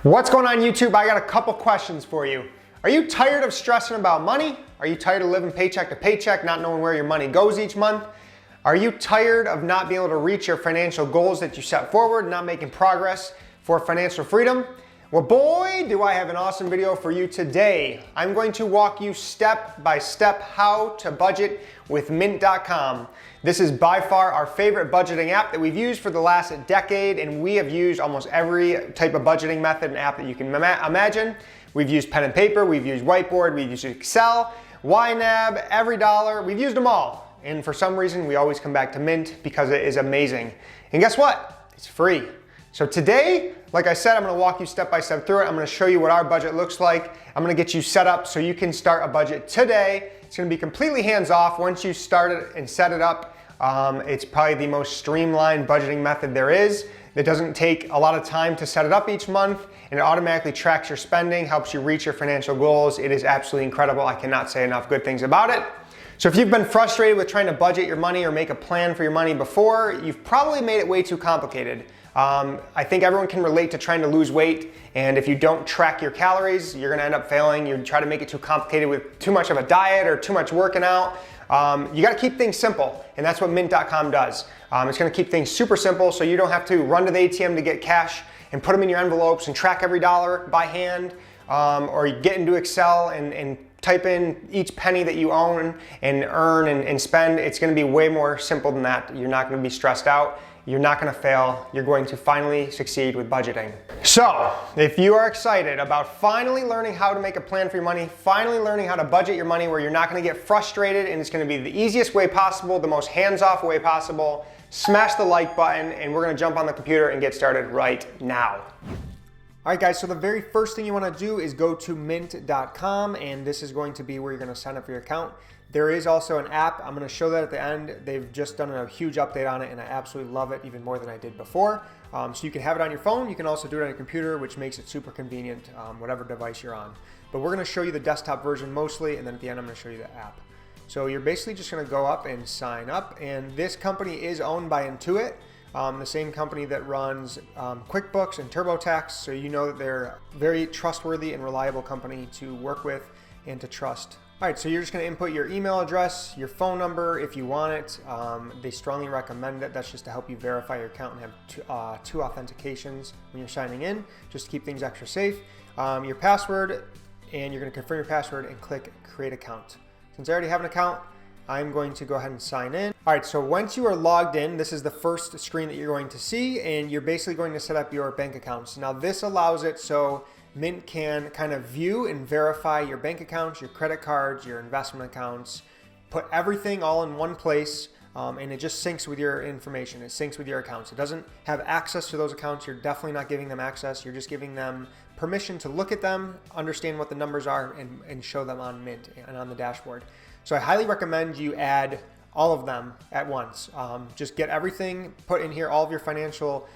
What's going on YouTube? I got a couple questions for you. Are you tired of stressing about money? Are you tired of living paycheck to paycheck, not knowing where your money goes each month? Are you tired of not being able to reach your financial goals that you set forward, not making progress for financial freedom? Well, boy, do I have an awesome video for you today. I'm going to walk you step by step how to budget with Mint.com. This is by far our favorite budgeting app that we've used for the last decade, and we have used almost every type of budgeting method and app that you can imagine. We've used pen and paper, we've used whiteboard, we've used Excel, YNAB, EveryDollar, we've used them all. And for some reason, we always come back to Mint because it is amazing. And guess what? It's free. So today, like I said, I'm gonna walk you step by step through it. I'm gonna show you what our budget looks like. I'm gonna get you set up so you can start a budget today. It's gonna be completely hands-off. Once you start it and set it up, it's probably the most streamlined budgeting method there is. It doesn't take a lot of time to set it up each month, and it automatically tracks your spending, helps you reach your financial goals. It is absolutely incredible. I cannot say enough good things about it. So if you've been frustrated with trying to budget your money or make a plan for your money before, you've probably made it way too complicated. I think everyone can relate to trying to lose weight, and if you don't track your calories, you're gonna end up failing. You try to make it too complicated with too much of a diet or too much working out. You gotta keep things simple, and that's what Mint.com does. It's gonna keep things super simple so you don't have to run to the ATM to get cash and put them in your envelopes and track every dollar by hand, or you get into Excel and type in each penny that you own and earn and spend. It's gonna be way more simple than that. You're not gonna be stressed out. You're not gonna fail. You're going to finally succeed with budgeting. So, if you are excited about finally learning how to make a plan for your money, finally learning how to budget your money where you're not gonna get frustrated and it's gonna be the easiest way possible, the most hands-off way possible, smash the like button and we're gonna jump on the computer and get started right now. All right guys, so the very first thing you wanna do is go to Mint.com, and this is going to be where you're gonna sign up for your account. There is also an app. I'm gonna show that at the end. They've just done a huge update on it and I absolutely love it even more than I did before. So you can have it on your phone. You can also do it on your computer, which makes it super convenient, whatever device you're on. But we're gonna show you the desktop version mostly, and then at the end I'm gonna show you the app. So you're basically just gonna go up and sign up, and this company is owned by Intuit, the same company that runs QuickBooks and TurboTax, so you know that they're a very trustworthy and reliable company to work with and to trust. All right, so you're just gonna input your email address, your phone number if you want it. They strongly recommend it. That's just to help you verify your account and have two authentications when you're signing in, just to keep things extra safe. Your password, and you're gonna confirm your password and click Create Account. Since I already have an account, I'm going to go ahead and sign in. All right, so once you are logged in, this is the first screen that you're going to see, and you're basically going to set up your bank accounts. Now this allows it so Mint can kind of view and verify your bank accounts, your credit cards, your investment accounts, put everything all in one place, and it just syncs with your information. It syncs with your accounts. It doesn't have access to those accounts. You're definitely not giving them access. You're just giving them permission to look at them, understand what the numbers are, and show them on Mint and on the dashboard. So I highly recommend you add all of them at once. Just get everything put in here, all of your financial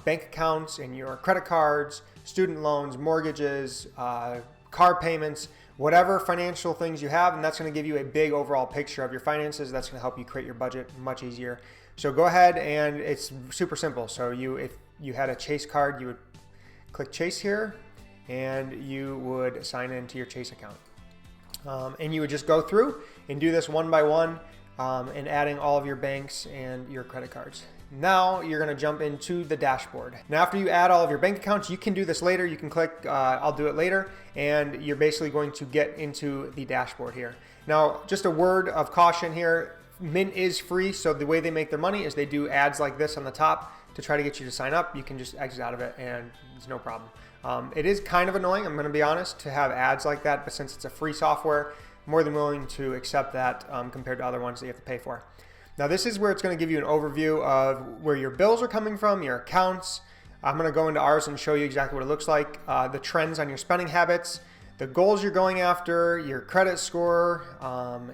bank accounts and your credit cards, student loans, mortgages, car payments, whatever financial things you have, and that's gonna give you a big overall picture of your finances. That's gonna help you create your budget much easier. So go ahead, and it's super simple. So if you had a Chase card, you would click Chase here, and you would sign into your Chase account. And you would just go through and do this one by one, and adding all of your banks and your credit cards. Now you're gonna jump into the dashboard. Now after you add all of your bank accounts, you can do this later. You can click, I'll do it later, and you're basically going to get into the dashboard here. Now, just a word of caution here, Mint is free, so the way they make their money is they do ads like this on the top to try to get you to sign up. You can just exit out of it and it's no problem. It is kind of annoying, I'm gonna be honest, to have ads like that, but since it's a free software, more than willing to accept that compared to other ones that you have to pay for. Now this is where it's going to give you an overview of where your bills are coming from, your accounts. I'm going to go into ours and show you exactly what it looks like, the trends on your spending habits, the goals you're going after, your credit score,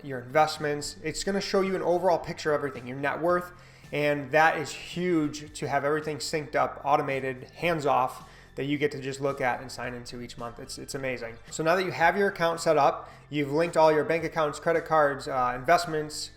your investments. It's going to show you an overall picture of everything, your net worth, and that is huge to have everything synced up, automated, hands-off, that you get to just look at and sign into each month. It's amazing. So now that you have your account set up, you've linked all your bank accounts, credit cards, investments,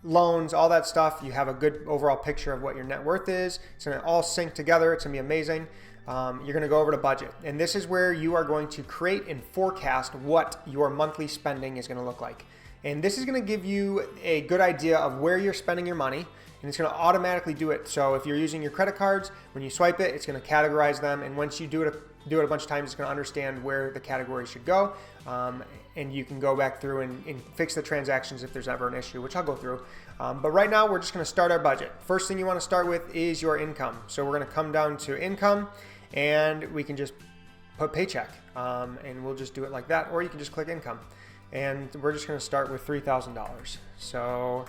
loans, all that stuff, you have a good overall picture of what your net worth is. It's gonna all sync together. It's gonna be amazing. you're going to go over to budget. And this is where you are going to create and forecast what your monthly spending is going to look like. And this is going to give you a good idea of where you're spending your money, and it's going to automatically do it. So if you're using your credit cards, when you swipe it, it's going to categorize them. And once you do it a bunch of times, it's going to understand where the category should go. And you can go back through and fix the transactions if there's ever an issue, which I'll go through. But right now, we're just going to start our budget. First thing you want to start with is your income. So we're going to come down to income, and we can just put paycheck, and we'll just do it like that. Or you can just click income. And we're just going to start with $3,000. So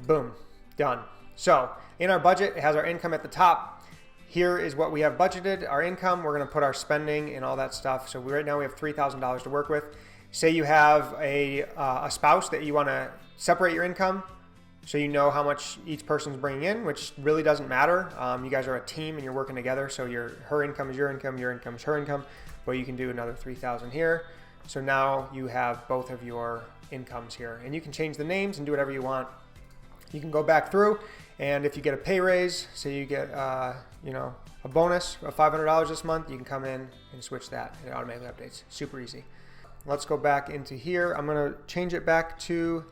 boom, done. So in our budget, it has our income at the top. Here is what we have budgeted, our income. We're going to put our spending and all that stuff. So right now we have $3,000 to work with. Say you have a spouse that you want to separate your income so you know how much each person's bringing in, which really doesn't matter. You guys are a team and you're working together. So her income is your income is her income. But you can do another $3,000 here. So now you have both of your incomes here, and you can change the names and do whatever you want. You can go back through, and if you get a pay raise, say you get a bonus of $500 this month, you can come in and switch that, and it automatically updates. Super easy. Let's go back into here. I'm going to change it back to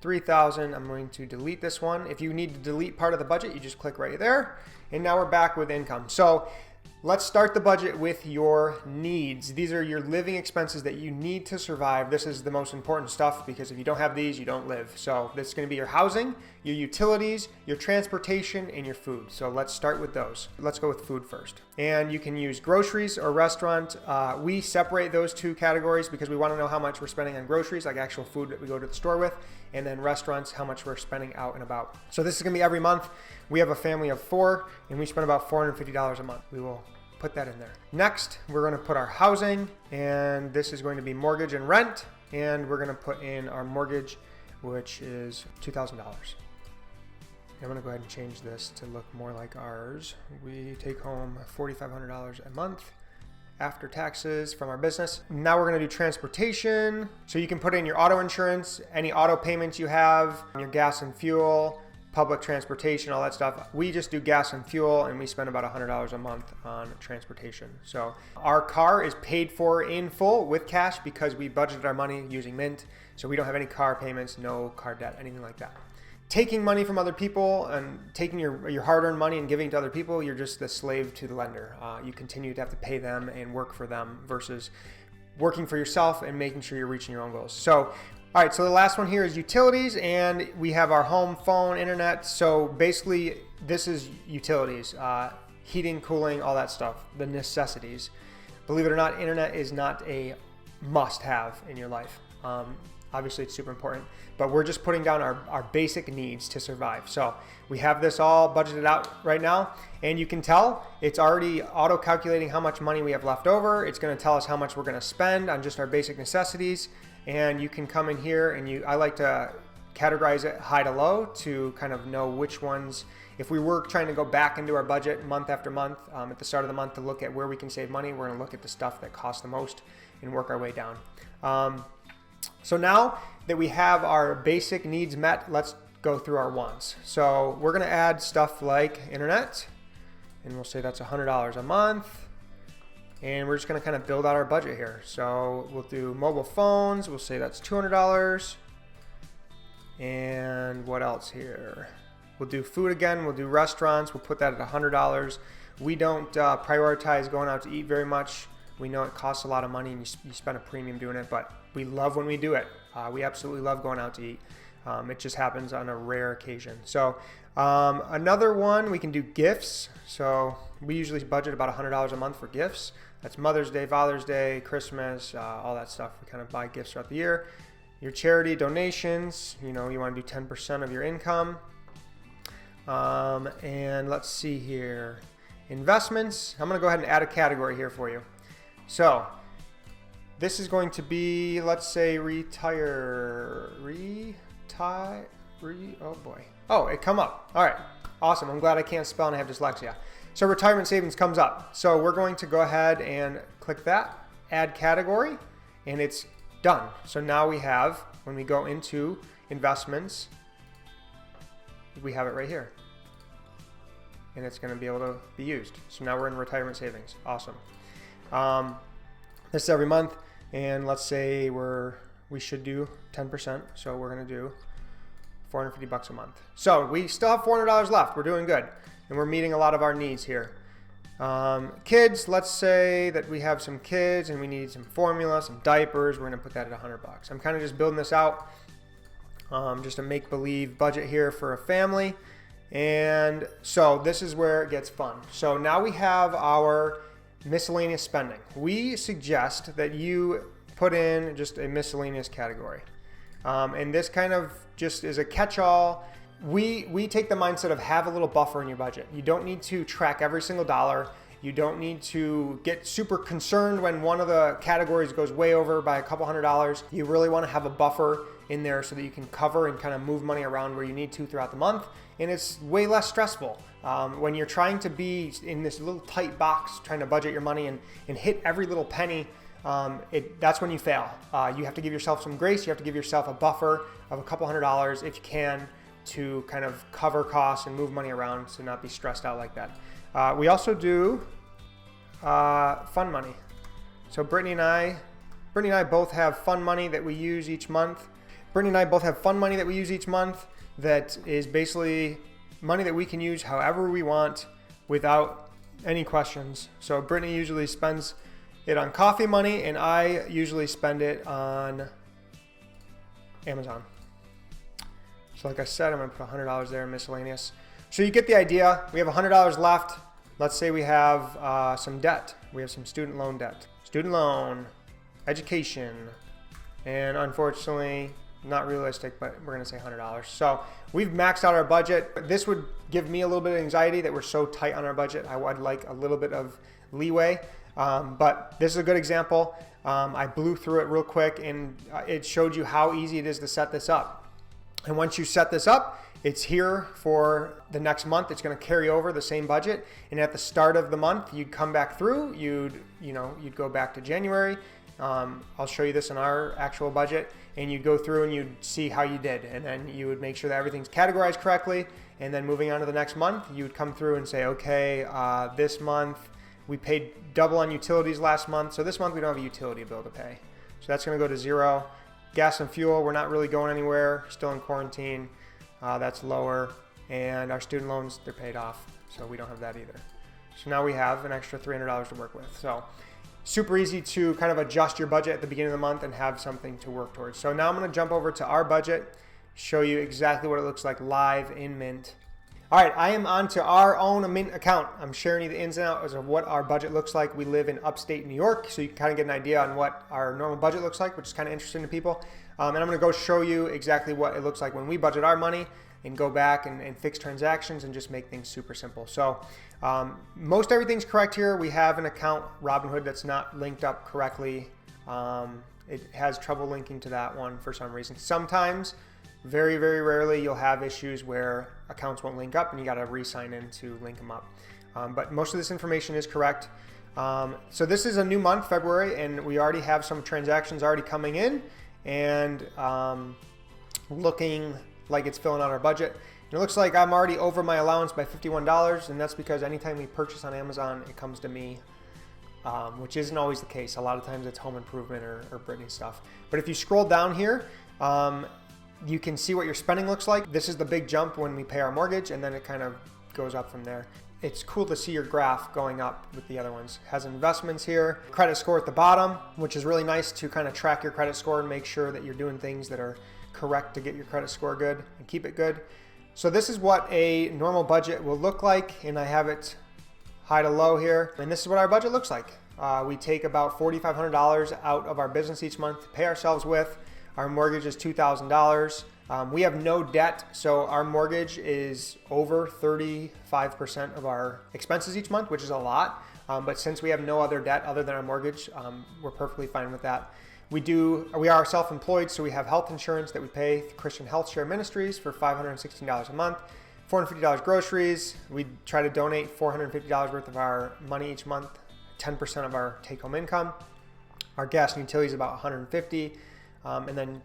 3,000. I'm going to delete this one. If you need to delete part of the budget, you just click right there, and now we're back with income. So let's start the budget with your needs. These are your living expenses that you need to survive. This is the most important stuff because if you don't have these, you don't live. So this is going to be your housing, your utilities, your transportation, and your food. So let's start with those. Let's go with food first. And you can use groceries or restaurant. We separate those two categories because we want to know how much we're spending on groceries, like actual food that we go to the store with, and then restaurants, how much we're spending out and about. So this is going to be every month. We have a family of 4, and we spend about $450 a month. We will put that in there. Next, we're going to put our housing, and this is going to be mortgage and rent, and we're going to put in our mortgage, which is $2,000. I'm going to go ahead and change this to look more like ours. We take home $4,500 a month after taxes from our business. Now we're going to do transportation. So you can put in your auto insurance, any auto payments you have, your gas and fuel, public transportation, all that stuff. We just do gas and fuel, and we spend about $100 a month on transportation. So our car is paid for in full with cash because we budgeted our money using Mint. So we don't have any car payments, no car debt, anything like that. Taking money from other people and taking your hard-earned money and giving it to other people, you're just the slave to the lender. You continue to have to pay them and work for them versus working for yourself and making sure you're reaching your own goals. So all right, so the last one here is utilities, and we have our home, phone, internet. So basically, this is utilities, heating, cooling, all that stuff, the necessities. Believe it or not, internet is not a must-have in your life. Obviously, it's super important, but we're just putting down our basic needs to survive. So we have this all budgeted out right now, and you can tell it's already auto-calculating how much money we have left over. It's going to tell us how much we're going to spend on just our basic necessities. And you can come in here and I like to categorize it high to low to kind of know which ones, if we were trying to go back into our budget month after month, at the start of the month to look at where we can save money, we're gonna look at the stuff that costs the most and work our way down. So now that we have our basic needs met, let's go through our wants. So we're gonna add stuff like internet, and we'll say that's $100 a month. And we're just going to kind of build out our budget here. So we'll do mobile phones. We'll say that's $200. And what else here? We'll do food again. We'll do restaurants. We'll put that at $100. We don't prioritize going out to eat very much. We know it costs a lot of money and you spend a premium doing it, but we love when we do it. We absolutely love going out to eat. It just happens on a rare occasion. So another one, we can do gifts. So we usually budget about $100 a month for gifts. That's Mother's Day, Father's Day, Christmas, all that stuff. We kind of buy gifts throughout the year. Your charity donations, you want to do 10% of your income. And let's see here. Investments, I'm going to go ahead and add a category here for you. So this is going to be, let's say, oh boy. Oh, it come up. All right. Awesome. I'm glad I can't spell and I have dyslexia. So retirement savings comes up. So we're going to go ahead and click that, add category, and it's done. So now we have, when we go into investments, we have it right here. and it's going to be able to be used. So now we're in retirement savings. Awesome. This is every month, and let's say we should do 10%, so we're going to do $450 a month. So we still have $400 left. We're doing good, and we're meeting a lot of our needs here. Kids, let's say that we have some kids and we need some formula, some diapers. We're going to put that at $100. I'm kind of just building this out, just a make-believe budget here for a family. And so this is where it gets fun. So now we have our miscellaneous spending. We suggest that you put in just a miscellaneous category. And this kind of just is a catch-all. We take the mindset of have a little buffer in your budget. You don't need to track every single dollar. You don't need to get super concerned when one of the categories goes way over by a couple $100. You really want to have a buffer in there so that you can cover and kind of move money around where you need to throughout the month. And it's way less stressful. When you're trying to be in this little tight box, trying to budget your money and hit every little penny, that's when you fail. You have to give yourself some grace. You have to give yourself a buffer of a couple $100 if you can, to kind of cover costs and move money around to not be stressed out like that. We also do fun money. So Brittany and I both have fun money that we use each month. That is basically money that we can use however we want without any questions. So Brittany usually spends it on coffee money, and I usually spend it on Amazon. So like I said, I'm gonna put $100 there in miscellaneous. So you get the idea. We have $100 left. Let's say we have some debt. We have some student loan debt. Student loan, education, and unfortunately, not realistic, but we're gonna say $100. So we've maxed out our budget. This would give me a little bit of anxiety that we're so tight on our budget. I would like a little bit of leeway, but this is a good example. I blew through it real quick, and it showed you how easy it is to set this up. And once you set this up, it's here for the next month. It's going to carry over the same budget. And at the start of the month, you'd come back through. You'd go back to January. I'll show you this in our actual budget, and you'd go through and you'd see how you did, and then you would make sure that everything's categorized correctly. And then moving on to the next month, you would come through and say, okay, this month we paid double on utilities last month, so this month we don't have a utility bill to pay. So that's going to go to zero. Gas and fuel, we're not really going anywhere, still in quarantine. That's lower. And our student loans, they're paid off, so we don't have that either. So now we have an extra $300 to work with. So super easy to kind of adjust your budget at the beginning of the month and have something to work towards. So now I'm going to jump over to our budget, show you exactly what it looks like live in Mint. All right, I am onto our own Mint account. I'm sharing you the ins and outs of what our budget looks like. We live in upstate New York, so you can kind of get an idea on what our normal budget looks like, which is kind of interesting to people. And I'm going to go show you exactly what it looks like when we budget our money and go back and fix transactions and just make things super simple. So most everything's correct here. We have an account, Robinhood, that's not linked up correctly. It has trouble linking to that one for some reason. Sometimes, very, very rarely, you'll have issues where accounts won't link up and you got to re-sign in to link them up. But most of this information is correct. So this is a new month, February, and we already have some transactions already coming in and looking like it's filling out our budget. And it looks like I'm already over my allowance by $51, and that's because anytime we purchase on Amazon, it comes to me, which isn't always the case. A lot of times it's home improvement or Brittany stuff. But if you scroll down here, you can see what your spending looks like. This is the big jump when we pay our mortgage, and then it kind of goes up from there. It's cool to see your graph going up with the other ones. It has investments here, credit score at the bottom, which is really nice to kind of track your credit score and make sure that you're doing things that are correct to get your credit score good and keep it good. So this is what a normal budget will look like, and I have it high to low here. And this is what our budget looks like. We take about $4,500 out of our business each month to pay ourselves with. Our mortgage is $2,000. We have no debt, so our mortgage is over 35% of our expenses each month, which is a lot. But since we have no other debt other than our mortgage, we're perfectly fine with that. We are self-employed, so we have health insurance that we pay through Christian Health Share Ministries for $516 a month. $450 groceries. We try to donate $450 worth of our money each month, 10% of our take-home income. Our gas and utilities about $150, and then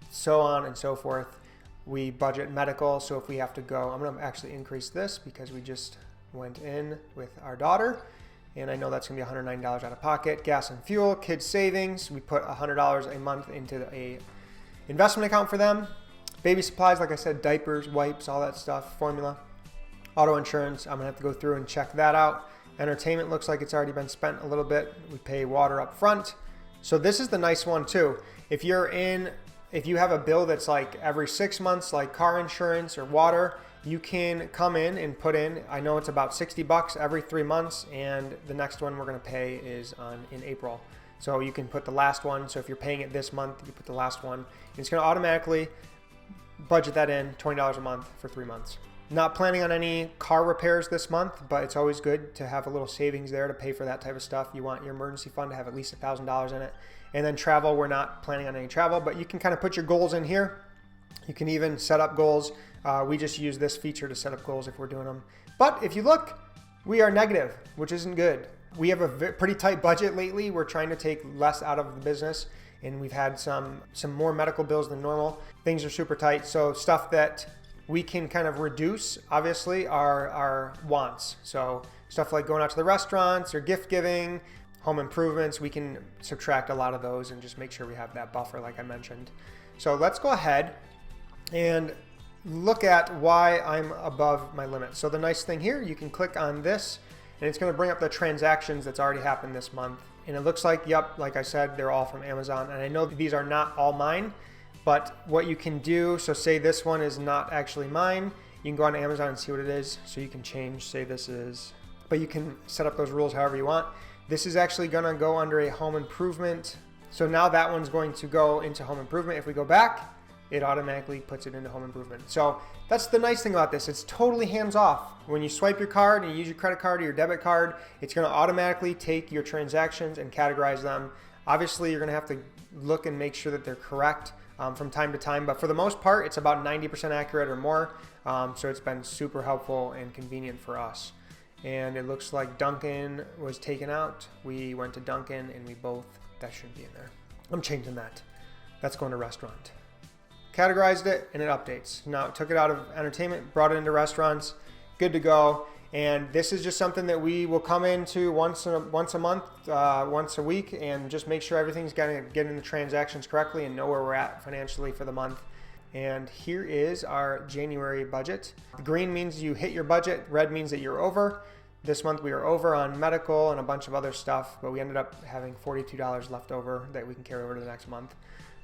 so on and so forth. We budget medical, so if we have to go, I'm going to actually increase this because we just went in with our daughter, and I know that's gonna be $109 out of pocket. Gas and fuel, kids savings, we put $100 a month into a investment account for them. Baby supplies, like I said, diapers, wipes, all that stuff, formula. Auto insurance, I'm gonna have to go through and check that out. Entertainment looks like it's already been spent a little bit. We pay water up front. So this is the nice one too. If you have a bill that's like every 6 months, like car insurance or water, you can come in and put in, I know it's about $60 every 3 months, and the next one we're gonna pay is in April. So you can put the last one. So if you're paying it this month, you put the last one. And it's gonna automatically budget that in, $20 a month for 3 months. Not planning on any car repairs this month, but it's always good to have a little savings there to pay for that type of stuff. You want your emergency fund to have at least $1,000 in it. And then travel, we're not planning on any travel, but you can kind of put your goals in here. You can even set up goals. We just use this feature to set up goals if we're doing them. But if you look, we are negative, which isn't good. We have a pretty tight budget lately. We're trying to take less out of the business, and we've had some more medical bills than normal. Things are super tight. So stuff that we can kind of reduce, obviously, our wants. So stuff like going out to the restaurants or gift giving, home improvements, we can subtract a lot of those and just make sure we have that buffer like I mentioned. So let's go ahead and look at why I'm above my limit. So the nice thing here, you can click on this and it's gonna bring up the transactions that's already happened this month. And it looks like, yep, like I said, they're all from Amazon. And I know that these are not all mine, but what you can do, so say this one is not actually mine, you can go on Amazon and see what it is. So you can change, say this is, but you can set up those rules however you want. This is actually gonna go under a home improvement. So now that one's going to go into home improvement. If we go back, it automatically puts it into home improvement. So that's the nice thing about this. It's totally hands off. When you swipe your card and you use your credit card or your debit card, it's gonna automatically take your transactions and categorize them. Obviously, you're gonna have to look and make sure that they're correct from time to time, but for the most part, it's about 90% accurate or more. So it's been super helpful and convenient for us. And it looks like Dunkin' was taken out. We went to Dunkin' and that shouldn't be in there. I'm changing that. That's going to restaurant. Categorized it and it updates. Now it took it out of entertainment, brought it into restaurants, good to go. And this is just something that we will come into once a month, once a week, and just make sure everything's getting the transactions correctly and know where we're at financially for the month. And here is our January budget. The green means you hit your budget, red means that you're over. This month we were over on medical and a bunch of other stuff, but we ended up having $42 left over that we can carry over to the next month.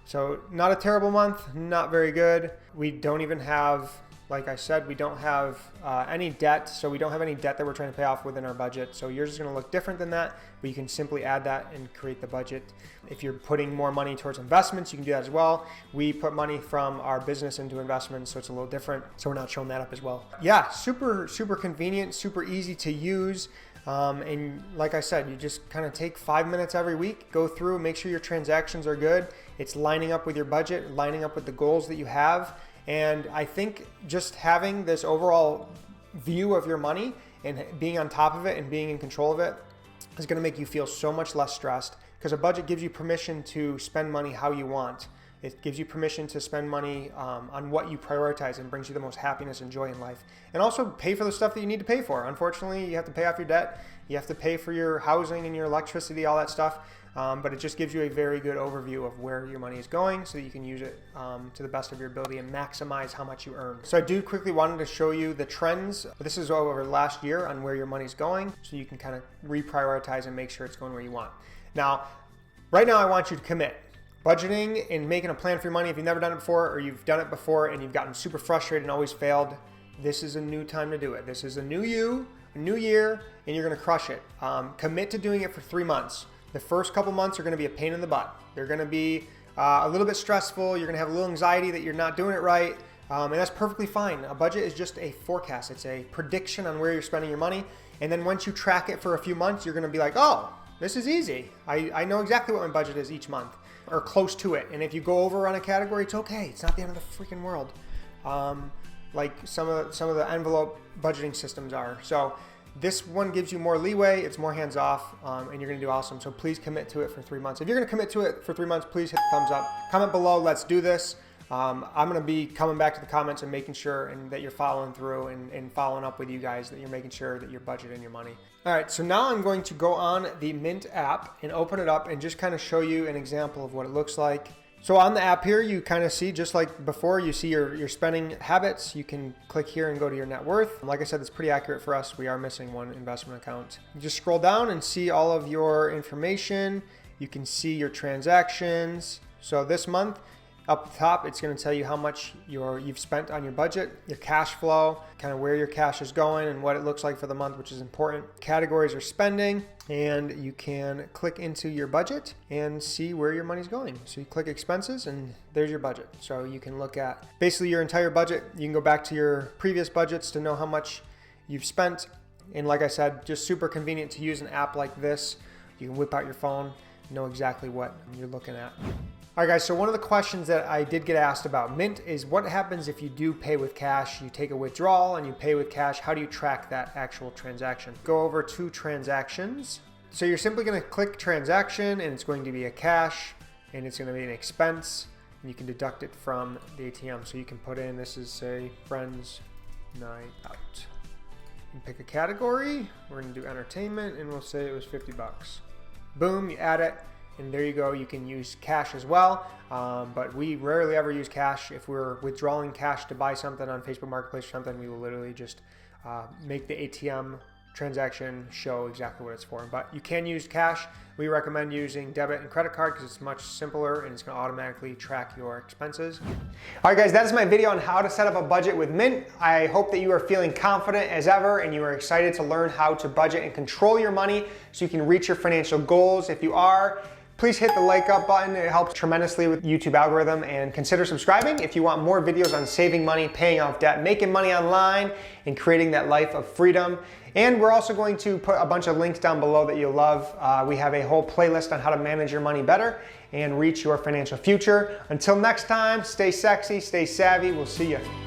So not a terrible month, not very good. We don't even have, like I said, we don't have any debt. So we don't have any debt that we're trying to pay off within our budget. So yours is gonna look different than that, but you can simply add that and create the budget. If you're putting more money towards investments, you can do that as well. We put money from our business into investments, so it's a little different. So we're not showing that up as well. Yeah, super convenient, super easy to use. And like I said, you just kind of take 5 minutes every week, go through, make sure your transactions are good. It's lining up with your budget, lining up with the goals that you have. And I think just having this overall view of your money and being on top of it and being in control of it is going to make you feel so much less stressed, because a budget gives you permission to spend money how you want. It gives you permission to spend money on what you prioritize and brings you the most happiness and joy in life. And also pay for the stuff that you need to pay for. Unfortunately, you have to pay off your debt. You have to pay for your housing and your electricity, all that stuff. But it just gives you a very good overview of where your money is going so that you can use it to the best of your ability and maximize how much you earn. So I do quickly wanted to show you the trends. This is over last year on where your money's going, so you can kind of reprioritize and make sure it's going where you want. Now, right now I want you to commit. Budgeting and making a plan for your money, if you've never done it before or you've done it before and you've gotten super frustrated and always failed, this is a new time to do it. This is a new you, a new year, and you're gonna crush it. Commit to doing it for 3 months. The first couple months are gonna be a pain in the butt. They're gonna be a little bit stressful. You're gonna have a little anxiety that you're not doing it right, and that's perfectly fine. A budget is just a forecast. It's a prediction on where you're spending your money. And then once you track it for a few months, you're gonna be like, oh, this is easy. I know exactly what my budget is each month, or close to it. And if you go over on a category, it's okay. It's not the end of the freaking world. Like some of the envelope budgeting systems are. So this one gives you more leeway. It's more hands off, and you're gonna do awesome. So please commit to it for 3 months. If you're gonna commit to it for 3 months, please hit the thumbs up. Comment below, let's do this. I'm gonna be coming back to the comments and making sure that you're following through and following up with you guys, that you're making sure that you're budgeting your money. All right, so now I'm going to go on the Mint app and open it up and just kind of show you an example of what it looks like. So on the app here, you kind of see, just like before, you see your spending habits. You can click here and go to your net worth. Like I said, it's pretty accurate for us. We are missing one investment account. You just scroll down and see all of your information. You can see your transactions. So this month, up the top, it's going to tell you how much you've spent on your budget, your cash flow, kind of where your cash is going and what it looks like for the month, which is important. Categories are spending, and you can click into your budget and see where your money's going. So you click expenses and there's your budget. So you can look at basically your entire budget. You can go back to your previous budgets to know how much you've spent. And like I said, just super convenient to use an app like this. You can whip out your phone, know exactly what you're looking at. All right, guys, so one of the questions that I did get asked about Mint is what happens if you do pay with cash, you take a withdrawal and you pay with cash, how do you track that actual transaction? Go over to transactions. So you're simply gonna click transaction and it's going to be a cash and it's gonna be an expense and you can deduct it from the ATM. So you can put in, this is say friends night out. And pick a category, we're gonna do entertainment and we'll say it was 50 bucks. Boom, you add it. And there you go, you can use cash as well, but we rarely ever use cash. If we're withdrawing cash to buy something on Facebook Marketplace or something, we will literally just make the ATM transaction show exactly what it's for. But you can use cash. We recommend using debit and credit card because it's much simpler and it's gonna automatically track your expenses. All right, guys, that is my video on how to set up a budget with Mint. I hope that you are feeling confident as ever and you are excited to learn how to budget and control your money so you can reach your financial goals. If you are, please hit the like up button. It helps tremendously with YouTube algorithm, and consider subscribing if you want more videos on saving money, paying off debt, making money online, and creating that life of freedom. And we're also going to put a bunch of links down below that you'll love. We have a whole playlist on how to manage your money better and reach your financial future. Until next time, stay sexy, stay savvy. We'll see you.